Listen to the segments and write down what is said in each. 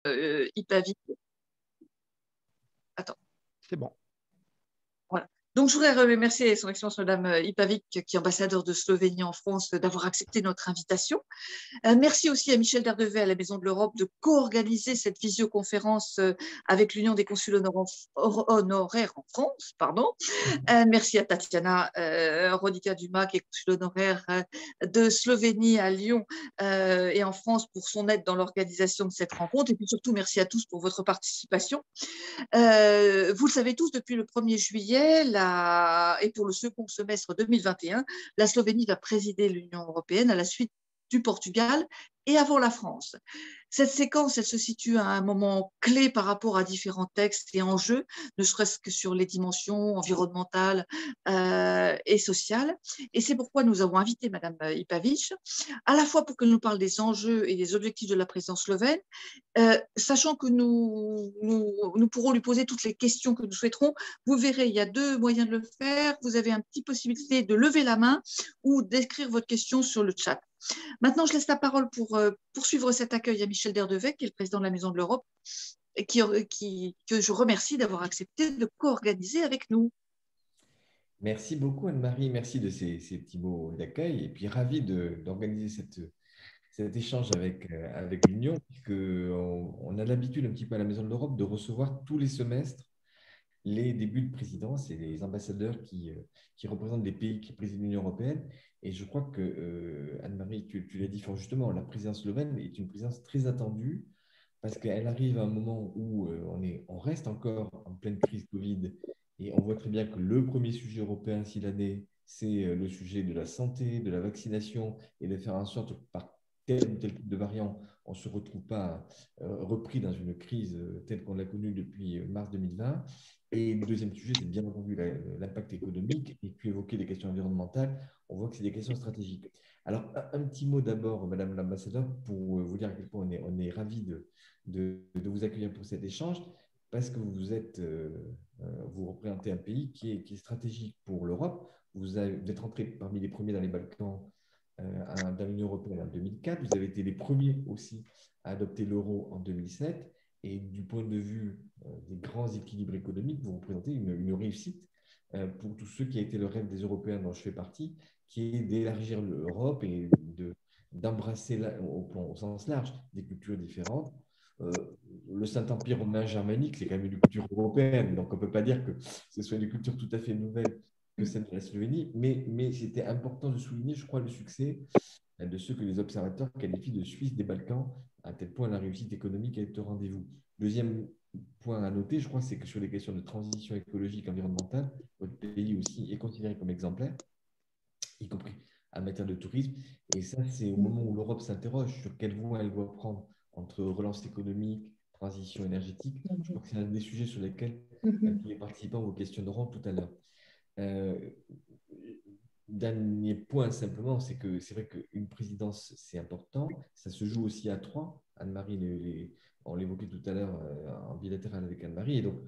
Ipavik. Attends. C'est bon. Voilà. Donc, je voudrais remercier Son Excellence Madame Ipavik, qui est ambassadeur de Slovénie en France, d'avoir accepté notre invitation. Merci aussi à Michel Derdevet à la Maison de l'Europe de co-organiser cette visioconférence avec l'Union des consuls honoraires en France. Pardon. Merci à Tatiana Rodica Dumas, qui est consul honoraire de Slovénie à Lyon et en France, pour son aide dans l'organisation de cette rencontre. Et puis surtout, merci à tous pour votre participation. Vous le savez tous, depuis le 1er juillet et pour le second semestre 2021, la Slovénie va présider l'Union européenne à la suite du Portugal et avant la France. Cette séquence, elle se situe à un moment clé par rapport à différents textes et enjeux, ne serait-ce que sur les dimensions environnementales et sociales. Et c'est pourquoi nous avons invité Madame Ipavich, à la fois pour qu'elle nous parle des enjeux et des objectifs de la présidence slovène, sachant que nous pourrons lui poser toutes les questions que nous souhaiterons. Vous verrez, il y a deux moyens de le faire. Vous avez une petite possibilité de lever la main ou d'écrire votre question sur le chat. Maintenant, je laisse la parole pour poursuivre cet accueil à Michel Derdevet, qui est le président de la Maison de l'Europe, et que je remercie d'avoir accepté de co-organiser avec nous. Merci beaucoup Anne-Marie, merci de ces petits mots d'accueil et puis ravi d'organiser cet échange avec l'Union, puisqu'on a l'habitude un petit peu à la Maison de l'Europe de recevoir tous les semestres les débuts de présidence et les ambassadeurs qui représentent les pays qui président l'Union européenne. Et je crois que, Anne-Marie, tu l'as dit fort justement, la présidence slovène est une présidence très attendue parce qu'elle arrive à un moment où on reste encore en pleine crise Covid et on voit très bien que le premier sujet européen cette année, c'est le sujet de la santé, de la vaccination et de faire en sorte que par tel ou tel type de variant, on ne se retrouve pas repris dans une crise telle qu'on l'a connue depuis mars 2020. Et le deuxième sujet, c'est bien entendu l'impact économique. Et puis évoquer des questions environnementales, on voit que c'est des questions stratégiques. Alors, un petit mot d'abord, Madame l'ambassadeur, pour vous dire à quel point on est ravis de vous accueillir pour cet échange, parce que vous représentez un pays qui est stratégique pour l'Europe. Vous êtes rentré parmi les premiers dans les Balkans dans l'Union européenne en 2004. Vous avez été les premiers aussi à adopter l'euro en 2007. Et du point de vue des grands équilibres économiques, vous représentez une réussite pour tous ceux qui a été le rêve des Européens dont je fais partie, qui est d'élargir l'Europe et d'embrasser au sens large des cultures différentes. Le Saint-Empire romain germanique, c'est quand même une culture européenne, donc on ne peut pas dire que ce soit une culture tout à fait nouvelle que celle de la Slovénie, mais c'était important de souligner, je crois, le succès de ceux que les observateurs qualifient de Suisse des Balkans, à tel point la réussite économique est au rendez-vous. Deuxième point à noter, je crois, c'est que sur les questions de transition écologique et environnementale, votre pays aussi est considéré comme exemplaire, y compris en matière de tourisme. Et ça, c'est au moment où l'Europe s'interroge sur quelle voie elle doit prendre entre relance économique, transition énergétique. Je crois que c'est un des sujets sur lesquels tous les participants vous questionneront tout à l'heure. Dernier point simplement, c'est que c'est vrai qu'une présidence, c'est important. Ça se joue aussi à trois. Anne-Marie, on l'évoquait tout à l'heure en bilatéral avec Anne-Marie. Et donc,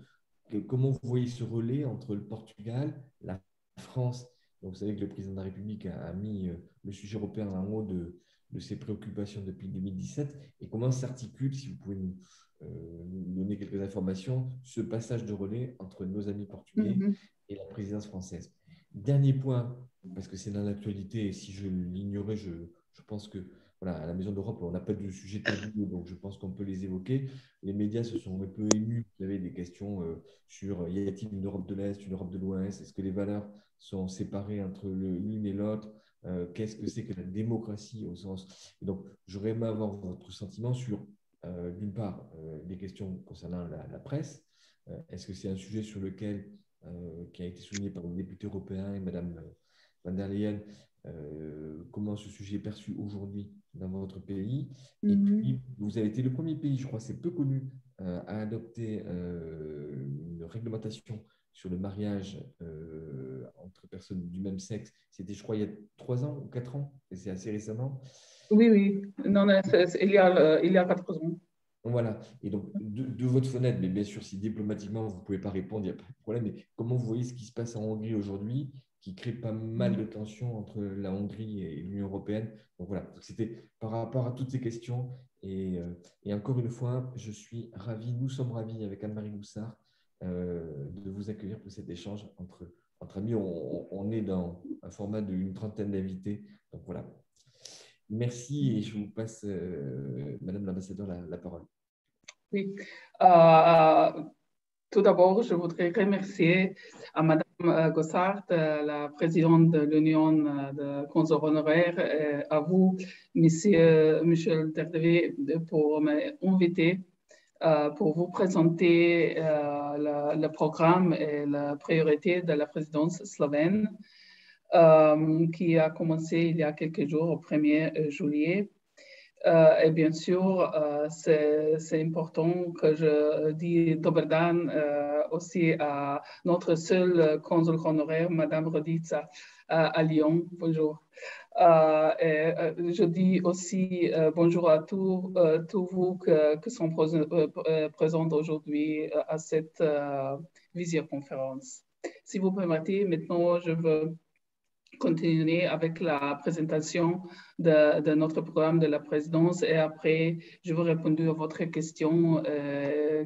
comment vous voyez ce relais entre le Portugal, la France? Donc, vous savez que le président de la République a mis le sujet européen en haut de ses préoccupations depuis 2017. Et comment s'articule, si vous pouvez nous donner quelques informations, ce passage de relais entre nos amis portugais et la présidence française? Dernier point, parce que c'est dans l'actualité, et si je l'ignorais, je pense que voilà, à la Maison d'Europe, on n'a pas de sujet tabou, donc je pense qu'on peut les évoquer. Les médias se sont un peu émus. Vous avez des questions sur y a-t-il une Europe de l'Est, une Europe de l'Ouest? Est-ce que les valeurs sont séparées entre l'une et l'autre? Qu'est-ce que c'est que la démocratie au sens… Et donc, j'aurais aimé avoir votre sentiment sur, d'une part, les questions concernant la presse. Est-ce que c'est un sujet sur lequel, qui a été souligné par le député européen et Mme van der Leyen, comment ce sujet est perçu aujourd'hui dans votre pays? Et puis, vous avez été le premier pays, je crois, c'est peu connu, à adopter une réglementation sur le mariage entre personnes du même sexe. C'était, je crois, il y a 3 ans ou 4 ans, et c'est assez récemment. Oui, oui. Non, il y a 4 ans. Voilà. Et donc, de votre fenêtre, mais bien sûr, si diplomatiquement, vous ne pouvez pas répondre, il n'y a pas de problème. Mais comment vous voyez ce qui se passe en Hongrie aujourd'hui, qui crée pas mal de tensions entre la Hongrie et l'Union européenne? Donc voilà, c'était par rapport à toutes ces questions Et encore une fois, je suis ravi, nous sommes ravis avec Anne-Marie Goussard de vous accueillir pour cet échange entre amis. On est dans un format d'une trentaine d'invités. Donc voilà. Merci et je vous passe, Madame l'ambassadeur, la parole. Oui. Tout d'abord, je voudrais remercier à Madame Goussard, la présidente de l'Union de consuls honoraires, et à vous, Monsieur Michel Derdevé, pour m'inviter pour vous présenter le programme et la priorité de la présidence slovène qui a commencé il y a quelques jours, au 1er juillet. Et bien sûr, c'est important que je dise dober dan aussi à notre seul consul honoraire, Madame Rodica, à Lyon. Bonjour. Et je dis aussi bonjour à tous vous qui sont présents aujourd'hui à cette visioconférence. Si vous permettez, maintenant, je veux continuer avec la présentation de notre programme de la présidence et après, je vais répondre à votre question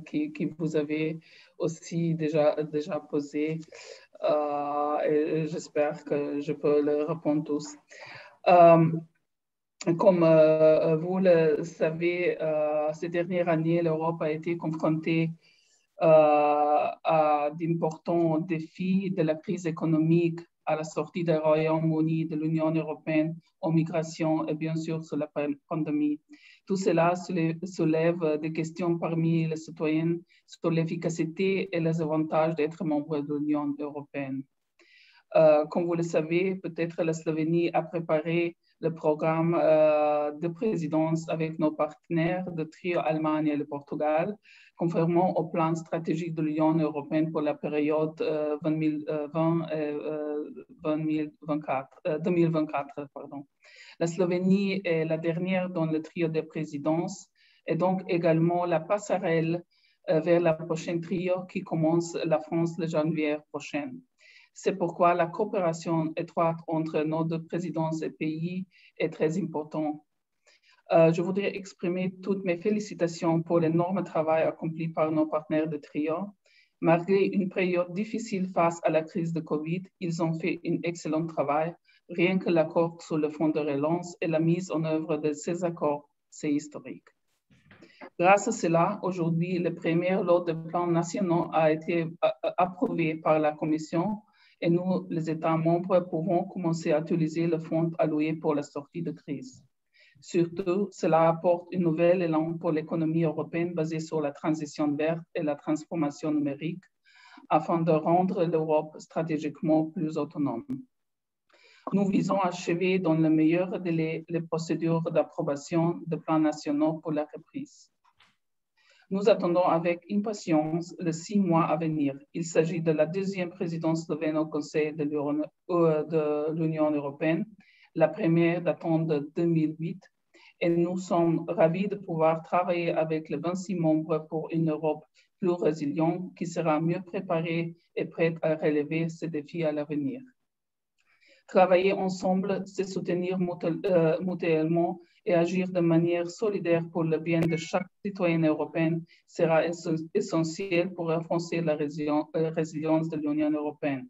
qui vous avez aussi déjà posée et j'espère que je peux les répondre tous. Comme vous le savez, ces dernières années, l'Europe a été confrontée à d'importants défis de la crise économique, à la sortie du Royaume-Uni de l'Union européenne, aux migrations et bien sûr sur la pandémie. Tout cela soulève des questions parmi les citoyens sur l'efficacité et les avantages d'être membre de l'Union européenne. Comme vous le savez, peut-être la Slovénie a préparé le programme de présidence avec nos partenaires de trio Allemagne et le Portugal, conformément au plan stratégique de l'Union européenne pour la période 2024. La Slovénie est la dernière dans le trio de présidence et donc également la passerelle vers la prochaine trio qui commence la France le janvier prochain. C'est pourquoi la coopération étroite entre nos deux présidences et pays est très importante. Je voudrais exprimer toutes mes félicitations pour l'énorme travail accompli par nos partenaires de trio. Malgré une période difficile face à la crise de Covid, ils ont fait un excellent travail. Rien que l'accord sur le fonds de relance et la mise en œuvre de ces accords, c'est historique. Grâce à cela, aujourd'hui, le premier lot de plans nationaux a été approuvé par la Commission et nous, les États membres, pouvons commencer à utiliser le fonds alloué pour la sortie de crise. Surtout, cela apporte une nouvelle élan pour l'économie européenne basée sur la transition verte et la transformation numérique, afin de rendre l'Europe stratégiquement plus autonome. Nous visons à achever dans le meilleur délai les procédures d'approbation de plans nationaux pour la reprise. Nous attendons avec impatience les 6 mois à venir. Il s'agit de la deuxième présidence slovène au Conseil de l'Union européenne, la première datant de 2008, et nous sommes ravis de pouvoir travailler avec les 26 membres pour une Europe plus résiliente qui sera mieux préparée et prête à relever ces défis à l'avenir. Travailler ensemble, c'est soutenir mutuellement et agir de manière solidaire pour le bien de chaque citoyen européen sera essentiel pour renforcer la résilience de l'Union européenne.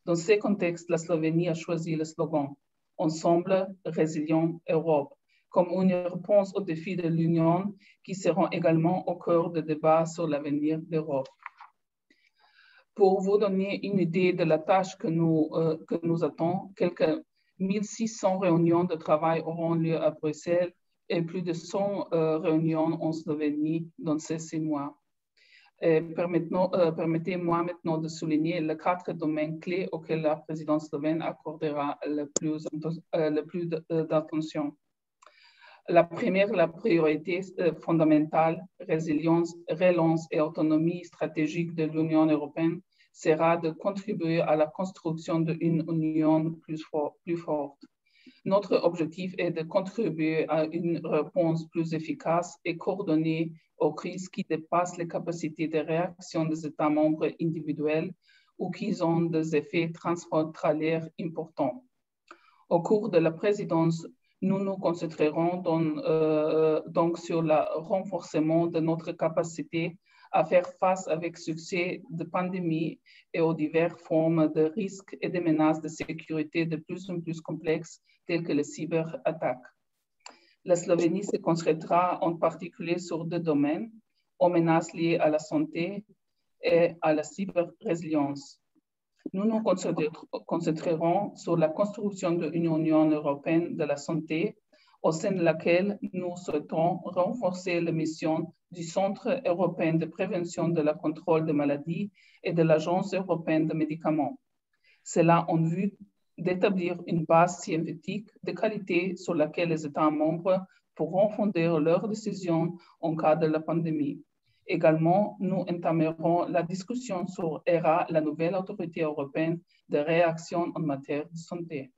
Dans ce contexte, la Slovénie a choisi le slogan « Ensemble, résilient Europe » comme une réponse aux défis de l'Union qui seront également au cœur des débats sur l'avenir de l'Europe. Pour vous donner une idée de la tâche que nous attendons, quelques 1600 réunions de travail auront lieu à Bruxelles et plus de 100 réunions en Slovénie dans ces 6 mois. Permettez-moi maintenant de souligner les 4 domaines clés auxquels la présidence slovène accordera le plus d'attention. La première, la priorité fondamentale, résilience, relance et autonomie stratégique de l'Union européenne sera de contribuer à la construction d'une union plus forte. Notre objectif est de contribuer à une réponse plus efficace et coordonnée aux crises qui dépassent les capacités de réaction des États membres individuels ou qui ont des effets transfrontaliers importants. Au cours de la présidence, Nous nous concentrerons donc sur le renforcement de notre capacité à faire face avec succès de pandémies et aux diverses formes de risques et de menaces de sécurité de plus en plus complexes, telles que les cyberattaques. La Slovénie se concentrera en particulier sur deux domaines, aux menaces liées à la santé et à la cyber-résilience. Nous nous concentrerons sur la construction de l'Union européenne de la santé, au sein de laquelle nous souhaitons renforcer la mission du Centre européen de prévention de la contrôle des maladies et de l'Agence européenne de médicaments. Cela en vue d'établir une base scientifique de qualité sur laquelle les États membres pourront fonder leurs décisions en cas de la pandémie. Également, nous entamerons la discussion sur ERA, la nouvelle autorité européenne de réaction en matière de santé.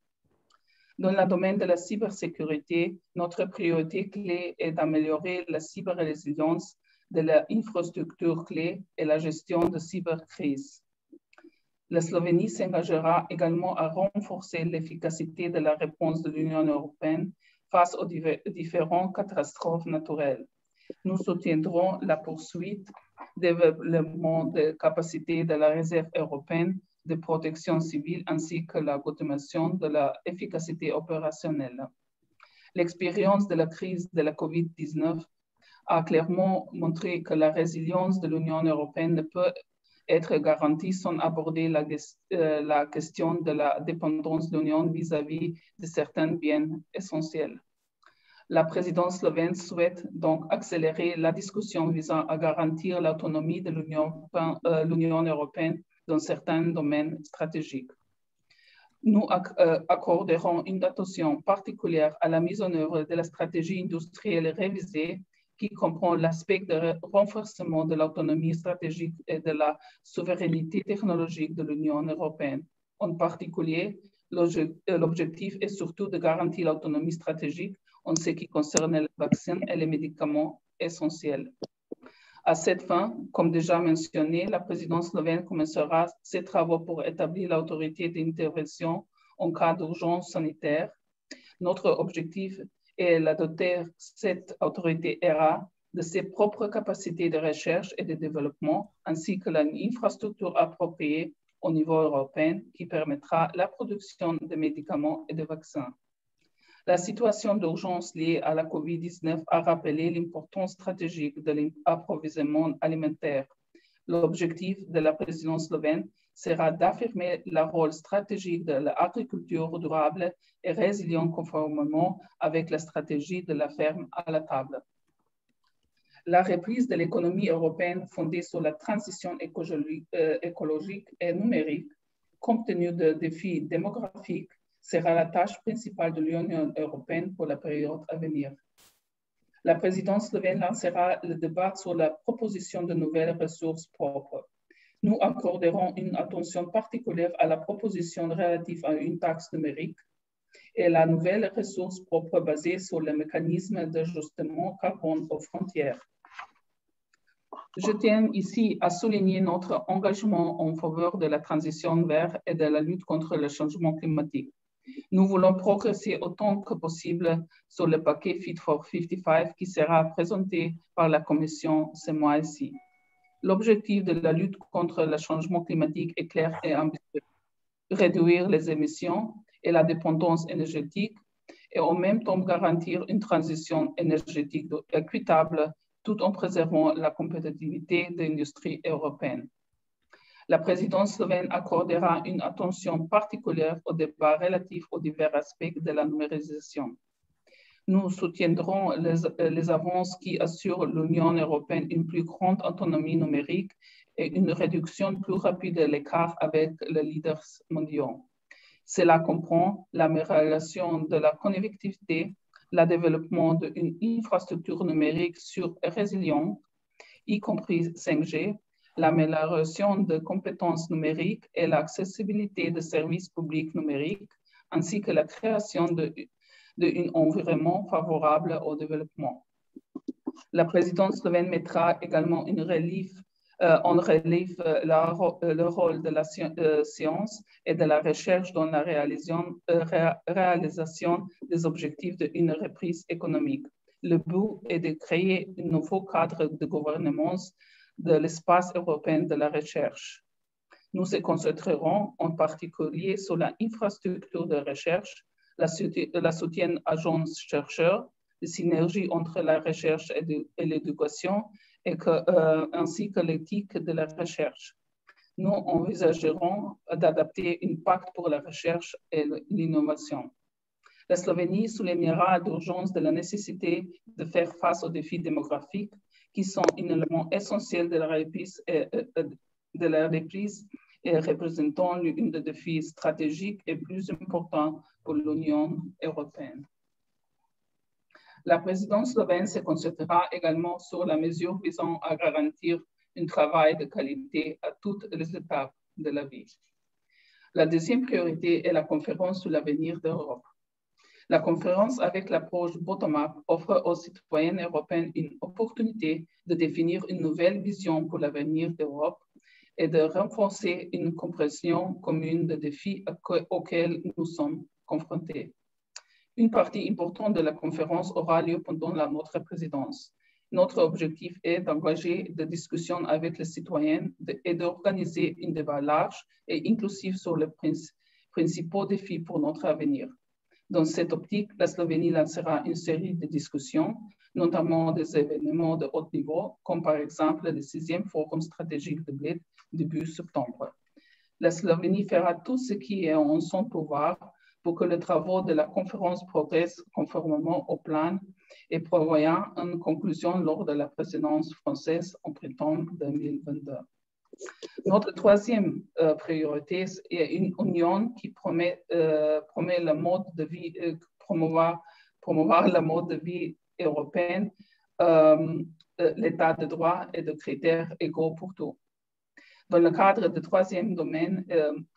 Dans le domaine de la cybersécurité, notre priorité clé est d'améliorer la cyber-résilience de l'infrastructure clé et la gestion de cybercrises. La Slovénie s'engagera également à renforcer l'efficacité de la réponse de l'Union européenne face aux différentes catastrophes naturelles. Nous soutiendrons la poursuite du développement des capacités de la réserve européenne de protection civile ainsi que l'augmentation de l'efficacité opérationnelle. L'expérience de la crise de la COVID-19 a clairement montré que la résilience de l'Union européenne ne peut être garantie sans aborder la question de la dépendance de l'Union vis-à-vis de certains biens essentiels. La présidence slovène souhaite donc accélérer la discussion visant à garantir l'autonomie de l'Union européenne dans certains domaines stratégiques. Nous accorderons une attention particulière à la mise en œuvre de la stratégie industrielle révisée qui comprend l'aspect de renforcement de l'autonomie stratégique et de la souveraineté technologique de l'Union européenne. En particulier, l'objectif est surtout de garantir l'autonomie stratégique en ce qui concerne les vaccins et les médicaments essentiels. À cette fin, comme déjà mentionné, la présidence slovène commencera ses travaux pour établir l'autorité d'intervention en cas d'urgence sanitaire. Notre objectif est de doter cette autorité ERA de ses propres capacités de recherche et de développement, ainsi que d'une infrastructure appropriée au niveau européen qui permettra la production de médicaments et de vaccins. La situation d'urgence liée à la COVID-19 a rappelé l'importance stratégique de l'approvisionnement alimentaire. L'objectif de la présidence slovène sera d'affirmer le rôle stratégique de l'agriculture durable et résiliente conformément avec la stratégie de la ferme à la table. La reprise de l'économie européenne fondée sur la transition écologique et numérique, compte tenu des défis démographiques, sera la tâche principale de l'Union européenne pour la période à venir. La présidence slovène lancera le débat sur la proposition de nouvelles ressources propres. Nous accorderons une attention particulière à la proposition relative à une taxe numérique et la nouvelle ressource propre basée sur le mécanisme d'ajustement carbone aux frontières. Je tiens ici à souligner notre engagement en faveur de la transition verte et de la lutte contre le changement climatique. Nous voulons progresser autant que possible sur le paquet Fit for 55 qui sera présenté par la Commission ce mois-ci. L'objectif de la lutte contre le changement climatique est clair et ambitieux. Réduire les émissions et la dépendance énergétique et en même temps garantir une transition énergétique équitable tout en préservant la compétitivité de l'industrie européenne. La présidence slovène accordera une attention particulière au débat relatif aux divers aspects de la numérisation. Nous soutiendrons les avances qui assurent l'Union européenne une plus grande autonomie numérique et une réduction plus rapide de l'écart avec les leaders mondiaux. Cela comprend l'amélioration de la connectivité, le développement d'une infrastructure numérique sûre et résiliente, y compris 5G, l'amélioration de compétences numériques et l'accessibilité de services publics numériques, ainsi que la création d'un environnement favorable au développement. La présidence slovène mettra également une relief On relève le rôle de la science et de la recherche dans la réalisation des objectifs d'une reprise économique. Le but est de créer un nouveau cadre de gouvernance de l'espace européen de la recherche. Nous nous concentrerons en particulier sur l'infrastructure de recherche, la soutien agences chercheurs, les synergies entre la recherche et l'éducation, ainsi que l'éthique de la recherche. Nous envisagerons d'adapter un pacte pour la recherche et l'innovation. La Slovénie soulignera l'urgence de la nécessité de faire face aux défis démographiques qui sont un élément essentiel de la reprise et représentant l'un des défis stratégiques et plus importants pour l'Union européenne. La présidence slovène se concentrera également sur la mesure visant à garantir un travail de qualité à toutes les étapes de la vie. La deuxième priorité est la conférence sur l'avenir de l'Europe. La conférence avec l'approche bottom-up offre aux citoyens européens une opportunité de définir une nouvelle vision pour l'avenir de l'Europe et de renforcer une compréhension commune des défis auxquels nous sommes confrontés. Une partie importante de la conférence aura lieu pendant notre présidence. Notre objectif est d'engager des discussions avec les citoyens et d'organiser un débat large et inclusif sur les principaux défis pour notre avenir. Dans cette optique, la Slovénie lancera une série de discussions, notamment des événements de haut niveau, comme par exemple le 6e Forum stratégique de Bled début septembre. La Slovénie fera tout ce qui est en son pouvoir pour que les travaux de la conférence progressent conformément au plan et prévoyant une conclusion lors de la présidence française en printemps 2022. Notre troisième priorité est une union qui promeut le mode de vie, promouvoir le mode de vie européen, l'état de droit et de critères égaux pour tous. Dans le cadre du troisième domaine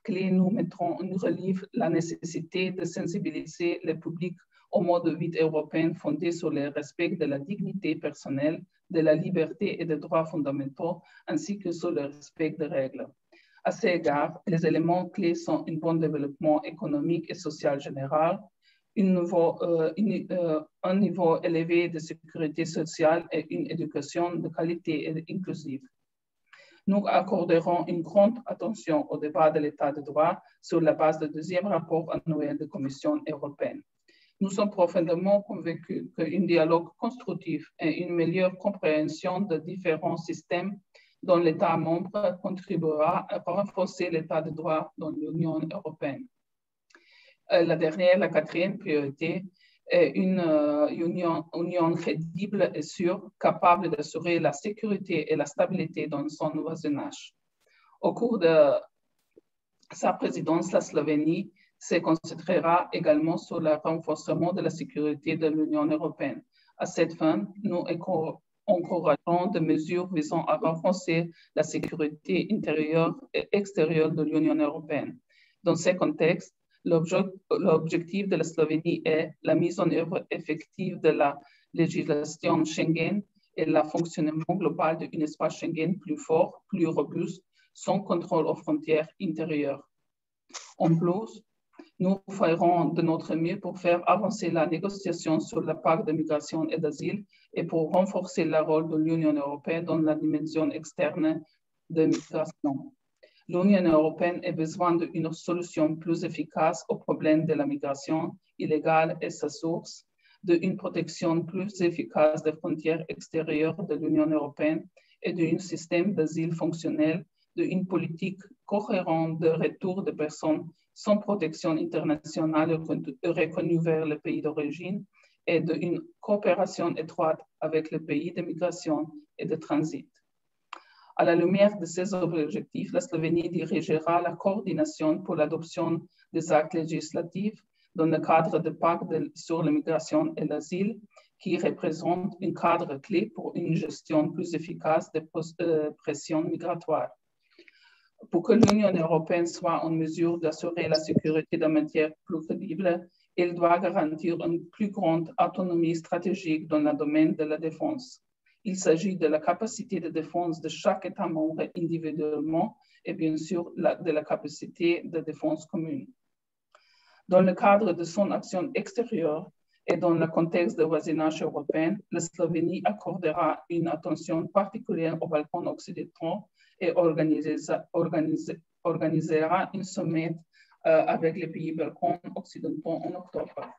clé, nous mettrons en relief la nécessité de sensibiliser le public au mode de vie européen fondé sur le respect de la dignité personnelle, de la liberté et des droits fondamentaux, ainsi que sur le respect des règles. À cet égard, les éléments clés sont un bon développement économique et social général, un niveau élevé de sécurité sociale et une éducation de qualité et inclusive. Nous accorderons une grande attention au débat de l'état de droit sur la base du deuxième rapport annuel de la Commission européenne. Nous sommes profondément convaincus qu'un dialogue constructif et une meilleure compréhension de différents systèmes dans l'État membre contribuera à renforcer l'état de droit dans l'Union européenne. La quatrième priorité est une union crédible et sûre, capable d'assurer la sécurité et la stabilité dans son voisinage. Au cours de sa présidence, la Slovénie se concentrera également sur le renforcement de la sécurité de l'Union européenne. À cette fin, nous encourageons des mesures visant à renforcer la sécurité intérieure et extérieure de l'Union européenne. Dans ce contexte, l'objectif de la Slovénie est la mise en œuvre effective de la législation Schengen et le fonctionnement global d'un espace Schengen plus fort, plus robuste, sans contrôle aux frontières intérieures. En plus, nous ferons de notre mieux pour faire avancer la négociation sur la pacte de migration et d'asile et pour renforcer le rôle de l'Union européenne dans la dimension externe de migration. L'Union européenne a besoin d'une solution plus efficace au problème de la migration illégale et sa source, d'une protection plus efficace des frontières extérieures de l'Union européenne et d'un système d'asile fonctionnel, d'une politique cohérente de retour de personnes sans protection internationale reconnue vers le pays d'origine et d'une coopération étroite avec les pays de migration et de transit. À la lumière de ces objectifs, la Slovénie dirigera la coordination pour l'adoption des actes législatifs dans le cadre du pacte sur l'immigration et l'asile, qui représente un cadre clé pour une gestion plus efficace des pressions migratoires. Pour que l'Union européenne soit en mesure d'assurer la sécurité de matière plus crédible, elle doit garantir une plus grande autonomie stratégique dans le domaine de la défense. Il s'agit de la capacité de défense de chaque État membre individuellement et bien sûr de la capacité de défense commune. Dans le cadre de son action extérieure et dans le contexte de voisinage européen, la Slovénie accordera une attention particulière aux Balkans occidentaux et organisera un sommet avec les pays Balkans occidentaux en octobre.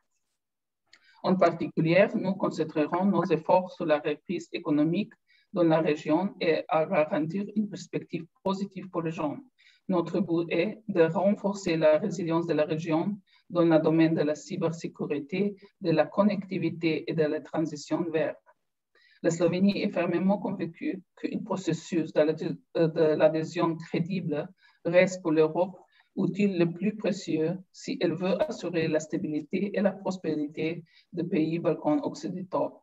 En particulier, nous concentrerons nos efforts sur la reprise économique dans la région et à garantir une perspective positive pour les gens. Notre but est de renforcer la résilience de la région dans le domaine de la cybersécurité, de la connectivité et de la transition verte. La Slovénie est fermement convaincue qu'un processus de l'adhésion crédible reste pour l'Europe utile le plus précieux si elle veut assurer la stabilité et la prospérité des pays Balkans occidentaux.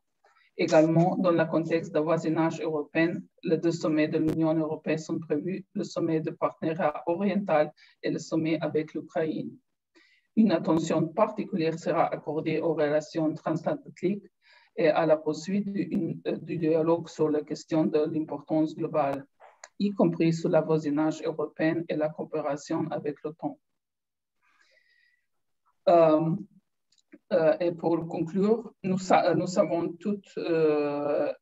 Également, dans le contexte de voisinage européen, les 2 sommets de l'Union européenne sont prévus, le sommet de partenariat oriental et le sommet avec l'Ukraine. Une attention particulière sera accordée aux relations transatlantiques et à la poursuite du dialogue sur la question de l'importance globale, y compris sur le voisinage européen et la coopération avec l'OTAN. Et pour conclure, nous savons toutes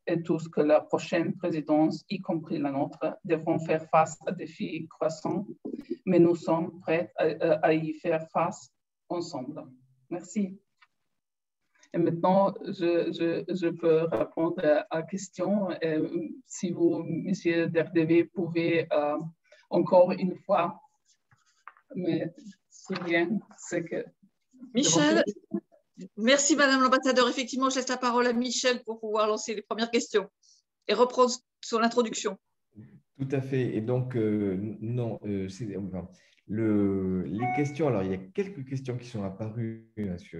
et tous que la prochaine présidence, y compris la nôtre, devront faire face à des défis croissants, mais nous sommes prêts à y faire face ensemble. Merci. Et maintenant, je peux répondre à la question. Si vous, M. Derdeve, pouvez encore une fois me souvenir ce que... Michel, merci Madame l'ambassadeur. Effectivement, je laisse la parole à Michel pour pouvoir lancer les premières questions et reprendre son introduction. Tout à fait. Et donc, non, les questions, alors il y a quelques questions qui sont apparues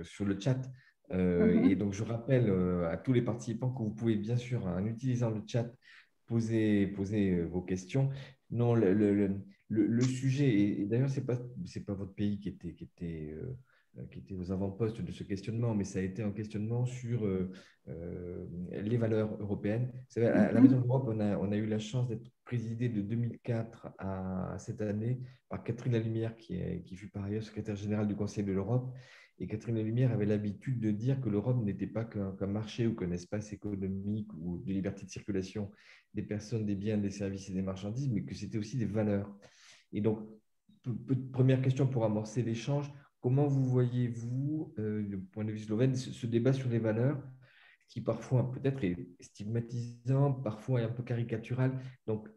sur le chat. Et donc, je rappelle à tous les participants que vous pouvez bien sûr, en utilisant le chat, poser vos questions. Non, le sujet, et d'ailleurs, ce n'est pas votre pays qui était aux avant-postes de ce questionnement, mais ça a été un questionnement sur les valeurs européennes. Vous savez, à la Maison de l'Europe, on a eu la chance d'être présidé de 2004 à cette année par Catherine Lalumière, qui fut par ailleurs secrétaire générale du Conseil de l'Europe. Et Catherine Lalumière avait l'habitude de dire que l'Europe n'était pas qu'un marché ou qu'un espace économique ou de liberté de circulation des personnes, des biens, des services et des marchandises, mais que c'était aussi des valeurs. Et donc, première question pour amorcer l'échange, comment vous voyez-vous, du point de vue slovène, ce débat sur les valeurs qui parfois peut-être est stigmatisant, parfois est un peu caricatural. Donc,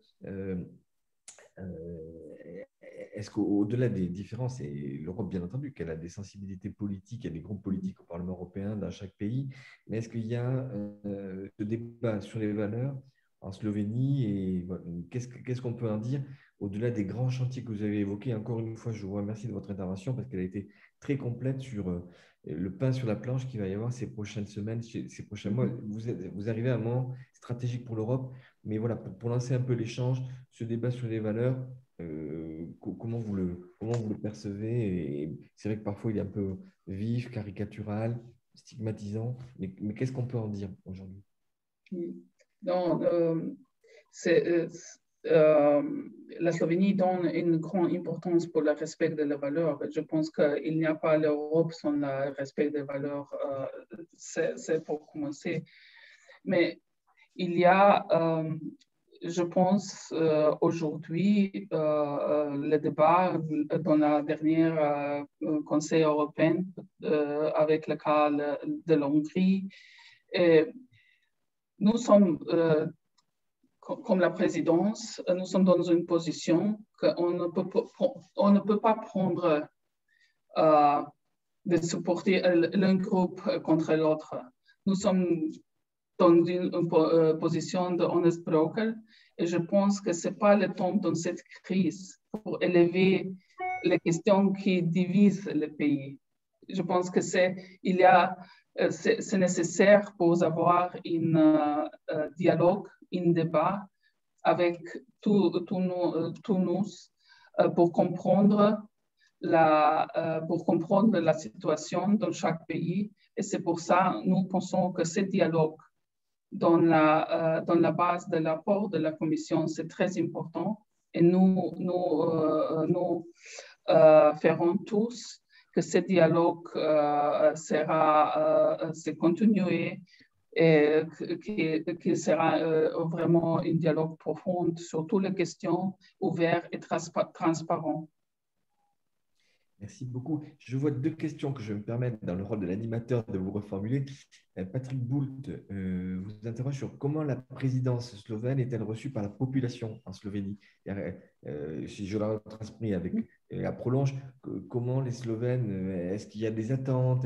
est-ce qu'au-delà des différences, et l'Europe, bien entendu, qu'elle a des sensibilités politiques, il y a des groupes politiques au Parlement européen dans chaque pays, mais est-ce qu'il y a ce débat sur les valeurs en Slovénie et voilà, qu'est-ce qu'on peut en dire au-delà des grands chantiers que vous avez évoqués? Encore une fois, je vous remercie de votre intervention parce qu'elle a été très complète sur le pain sur la planche qu'il va y avoir ces prochaines semaines, ces prochains mois. Vous arrivez à un moment stratégique pour l'Europe, mais voilà, pour lancer un peu l'échange, ce débat sur les valeurs, comment vous le percevez? Et c'est vrai que parfois il est un peu vif, caricatural, stigmatisant, mais qu'est-ce qu'on peut en dire aujourd'hui? Non, la Slovénie donne une grande importance pour le respect des valeurs. Je pense qu'il n'y a pas l'Europe sans le respect des valeurs. C'est pour commencer. Mais il y a, je pense, aujourd'hui, le débat dans la dernière Conseil européen avec le cas de l'Hongrie. Nous sommes, comme la présidence, nous sommes dans une position qu'on ne peut pas prendre de supporter l'un groupe contre l'autre. Nous sommes dans une position de honest broker et je pense que ce n'est pas le temps dans cette crise pour élever les questions qui divisent le pays. Je pense que c'est nécessaire pour avoir un dialogue, un débat avec tous nous pour comprendre la situation dans chaque pays. Et c'est pour ça que nous pensons que ce dialogue dans la base de l'apport de la Commission, c'est très important. Et nous ferons tous que ce dialogue se continuer et qu'il sera vraiment un dialogue profond sur toutes les questions ouvertes et transparentes. Merci beaucoup. Je vois deux questions que je vais me permettre, dans le rôle de l'animateur, de vous reformuler. Patrick Boult vous interroge sur comment la présidence slovène est-elle reçue par la population en Slovénie. Si je la retransmets avec la prolonge, comment les Slovènes, est-ce qu'il y a des attentes,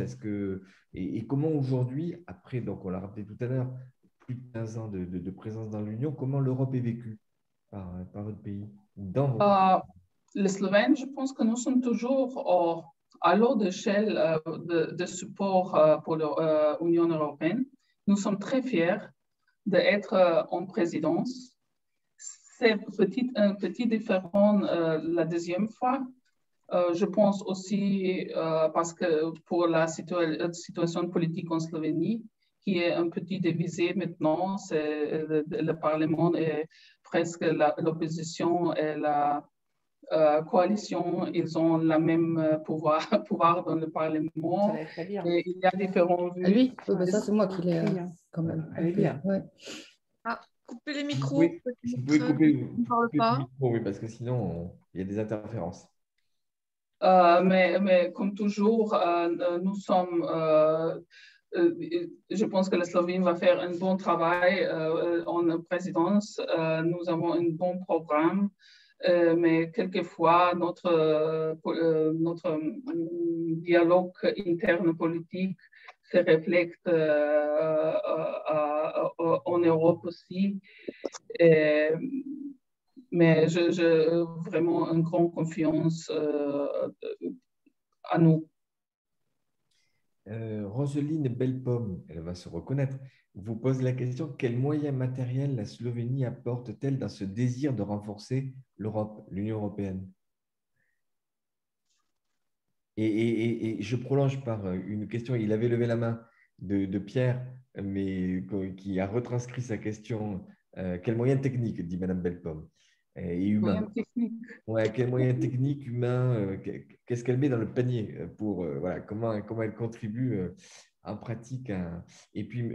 et comment aujourd'hui, après, donc on l'a rappelé tout à l'heure, plus de 15 ans de présence dans l'Union, comment l'Europe est vécue par votre pays, dans votre pays? Les Slovènes, je pense que nous sommes toujours à l'eau d'échelle de support pour l'Union européenne. Nous sommes très fiers d'être en présidence. C'est un petit différent la deuxième fois. Je pense aussi parce que pour la situation politique en Slovénie, qui est un petit divisée maintenant, le Parlement est presque l'opposition et la coalition, ils ont le même pouvoir dans le Parlement. Ça va être très bien. Et il y a différents vues. Lui, ça c'est moi qui l'ai quand même. Elle est bien. Ouais. Ah, coupez les micros. Oui, vous pouvez couper parle pas. le micro, oui, parce que sinon, il y a des interférences. Mais comme toujours, nous sommes... je pense que la Slovénie va faire un bon travail en présidence. Nous avons un bon programme. Mais quelquefois, notre dialogue interne politique se reflète en Europe aussi. Mais j'ai vraiment une grande confiance à nous. Roseline Bellepomme, elle va se reconnaître, vous pose la question: quels moyens matériels la Slovénie apporte-t-elle dans ce désir de renforcer l'Europe, l'Union européenne? Et je prolonge par une question. Il avait levé la main de Pierre, mais qui a retranscrit sa question. Quels moyens techniques, dit Madame Bellepomme, et humains? Ouais, quels moyens techniques, humains, qu'est-ce qu'elle met dans le panier pour voilà, comment elle contribue en pratique Et puis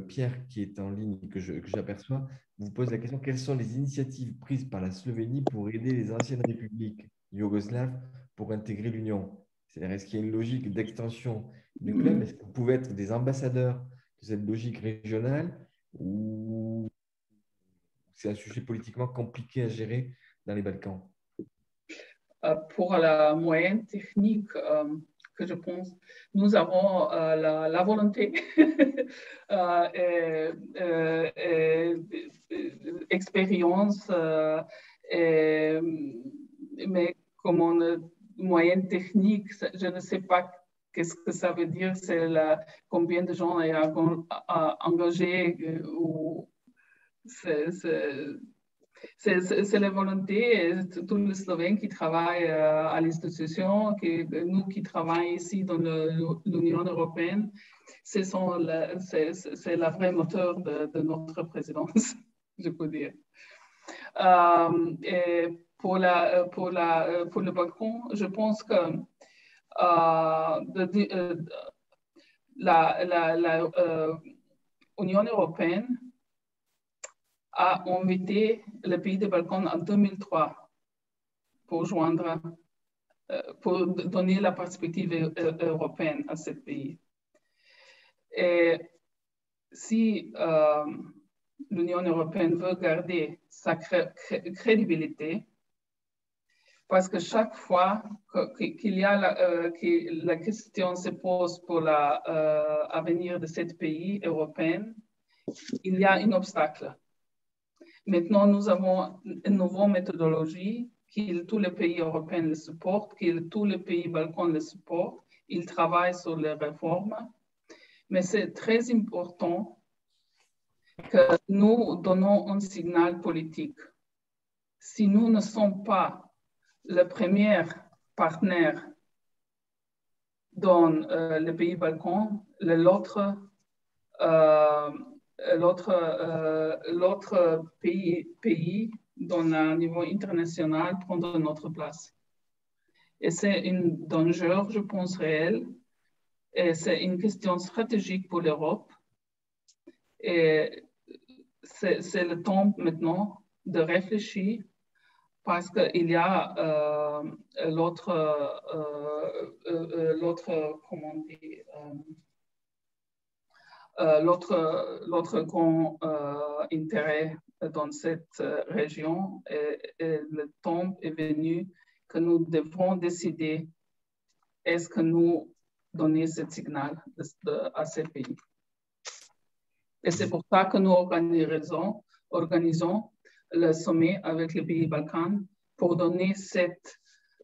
Pierre, qui est en ligne, que j'aperçois, vous pose la question: quelles sont les initiatives prises par la Slovénie pour aider les anciennes républiques yougoslaves pour intégrer l'Union? C'est-à-dire, est-ce qu'il y a une logique d'extension du club? Est-ce que vous pouvez être des ambassadeurs de cette logique régionale, ou c'est un sujet politiquement compliqué à gérer dans les Balkans? Pour la moyenne technique, que je pense, nous avons la volonté expérience, mais comme moyenne technique, je ne sais pas qu'est-ce que ça veut dire, c'est combien de gens sont engagés, ou c'est la volonté de tous les Slovènes qui travaillent à l'institution, nous qui travaillons ici dans l'Union européenne. C'est la vraie moteur de notre présidence, je peux dire. Et pour le Balkan, je pense que l'Union européenne a invité le pays des Balkans en 2003 pour donner la perspective européenne à ce pays. Et si l'Union européenne veut garder sa crédibilité, parce que chaque fois que la question se pose pour l'avenir de ce pays européen, il y a un obstacle. Maintenant, nous avons une nouvelle méthodologie que tous les pays européens le supportent, que tous les pays balkans le supportent. Ils travaillent sur les réformes. Mais c'est très important que nous donnons un signal politique. Si nous ne sommes pas le premier partenaire dans les pays balkans, l'autre l'autre pays dans le niveau international prendre notre place. Et c'est un danger, je pense, réel. Et c'est une question stratégique pour l'Europe. Et c'est le temps maintenant de réfléchir parce qu'il y a l'autre, comment on dit, l'autre grand intérêt dans cette région. Et le temps est venu que nous devons décider est-ce que nous donnons ce signal à ces pays. Et c'est pour ça que nous organisons le sommet avec les pays Balkans pour donner cet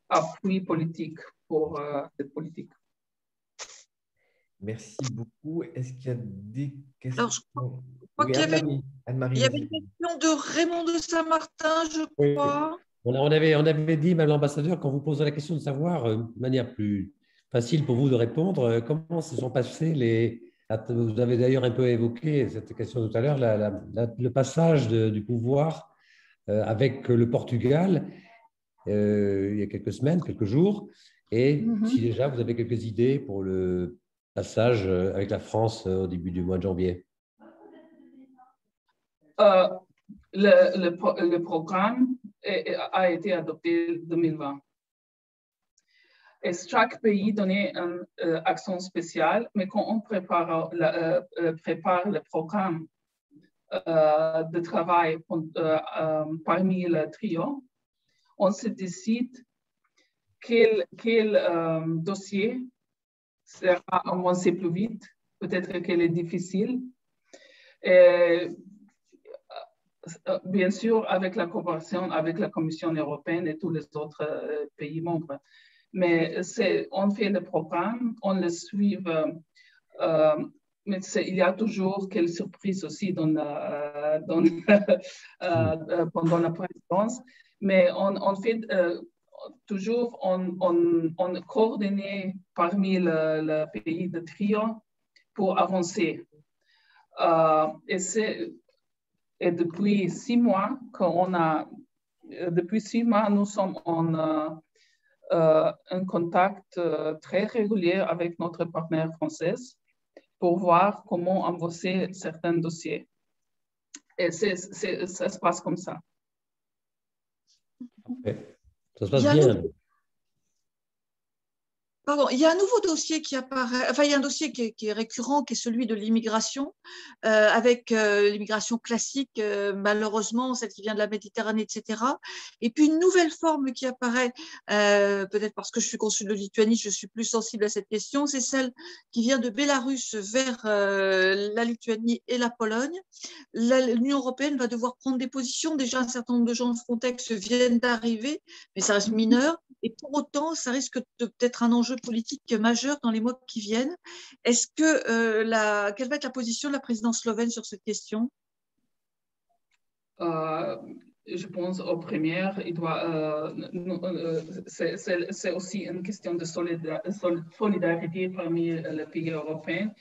appui politique pour cette politique. Merci beaucoup. Est-ce qu'il y a des questions? Alors, je crois Oui, qu'il y avait Anne-Marie, une question de Raymond de Saint-Martin, je crois. Oui. On avait dit, Madame l'ambassadeur, quand vous posez la question de savoir, de manière plus facile pour vous de répondre, comment se sont passés les... Vous avez d'ailleurs un peu évoqué cette question tout à l'heure, le passage du pouvoir avec le Portugal il y a quelques semaines, quelques jours, et si déjà vous avez quelques idées pour le passage avec la France au début du mois de janvier. Le programme a été adopté en 2020. Et chaque pays donnait une action spéciale, mais quand on prépare le programme de travail parmi le trio, on se décide quel dossier sera avancé plus vite, peut-être qu'elle est difficile. Et, bien sûr, avec la coopération avec la Commission européenne et tous les autres pays membres. Mais on fait le programme, on le suit, mais il y a toujours quelques surprises aussi pendant la présidence. Mais on fait toujours, on coordonne parmi le pays de trio pour avancer. Et depuis 6 mois, nous sommes en contact très régulier avec notre partenaire française pour voir comment avancer certains dossiers. Et ça se passe comme ça. Okay. Ça se passe bien. Pardon, il y a un nouveau dossier qui apparaît, enfin il y a un dossier qui est récurrent, qui est celui de l'immigration, avec l'immigration classique, malheureusement, celle qui vient de la Méditerranée, etc. Et puis une nouvelle forme qui apparaît, peut-être parce que je suis consul de Lituanie, je suis plus sensible à cette question, c'est celle qui vient de Bélarus vers la Lituanie et la Pologne. L'Union européenne va devoir prendre des positions. Déjà, un certain nombre de gens de Frontex viennent d'arriver, mais ça reste mineur. Et pour autant, ça risque peut-être un enjeu politique majeur dans les mois qui viennent. Est-ce que quelle va être la position de la présidence slovène sur cette question? Je pense aux premières, c'est aussi une question de solidarité parmi les pays européens.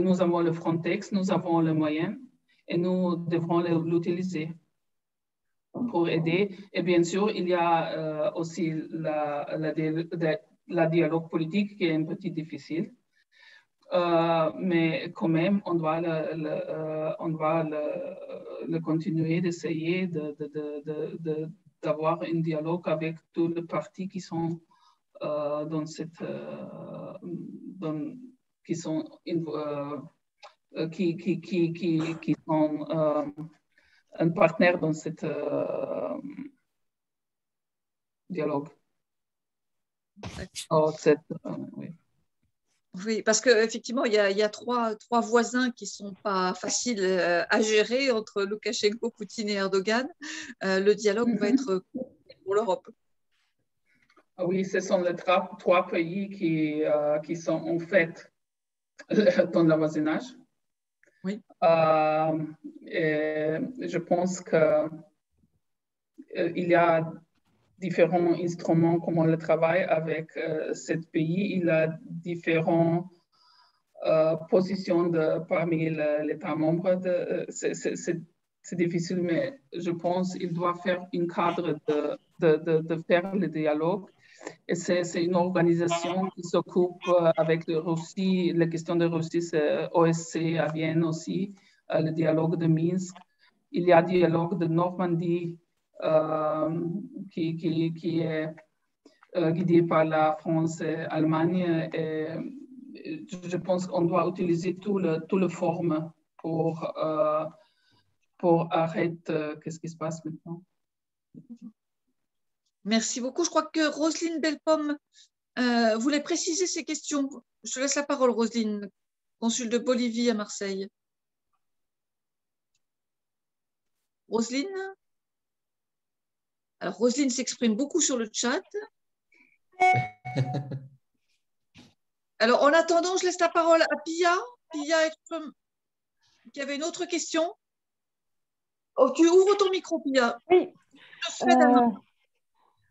Nous avons le Frontex, nous avons les moyens et nous devrons l'utiliser pour aider. Et bien sûr, il y a aussi la dialogue politique qui est un petit difficile. Mais quand même, on doit le continuer d'essayer d'avoir un dialogue avec tous les partis qui sont qui sont un partenaire dans ce dialogue. Oui. Oui, parce qu'effectivement, il y a trois voisins qui ne sont pas faciles à gérer entre Loukachenko, Poutine et Erdogan. Le dialogue va être pour l'Europe. Oui, ce sont les trois pays qui sont en fait dans le voisinage. Oui. Et je pense qu'il y a différents instruments, comment on le travaille avec ce pays. Il y a différents position parmi les États membres. C'est difficile, mais je pense qu'il doit faire un cadre de faire le dialogue. Et c'est une organisation qui s'occupe avec la Russie, les questions de Russie, c'est OSCE à Vienne aussi, le dialogue de Minsk. Il y a le dialogue de Normandie qui est guidé par la France et l'Allemagne. Et je pense qu'on doit utiliser tout le forme pour arrêter qu'est-ce qui se passe maintenant. Merci beaucoup. Je crois que Roselyne Delpomme voulait préciser ses questions. Je te laisse la parole, Roselyne, consul de Bolivie à Marseille. Roselyne? Alors, Roselyne s'exprime beaucoup sur le chat. Alors, en attendant, je laisse la parole à Pia. Pia, qui avait une autre question. Oh, tu ouvres ton micro, Pia. Oui.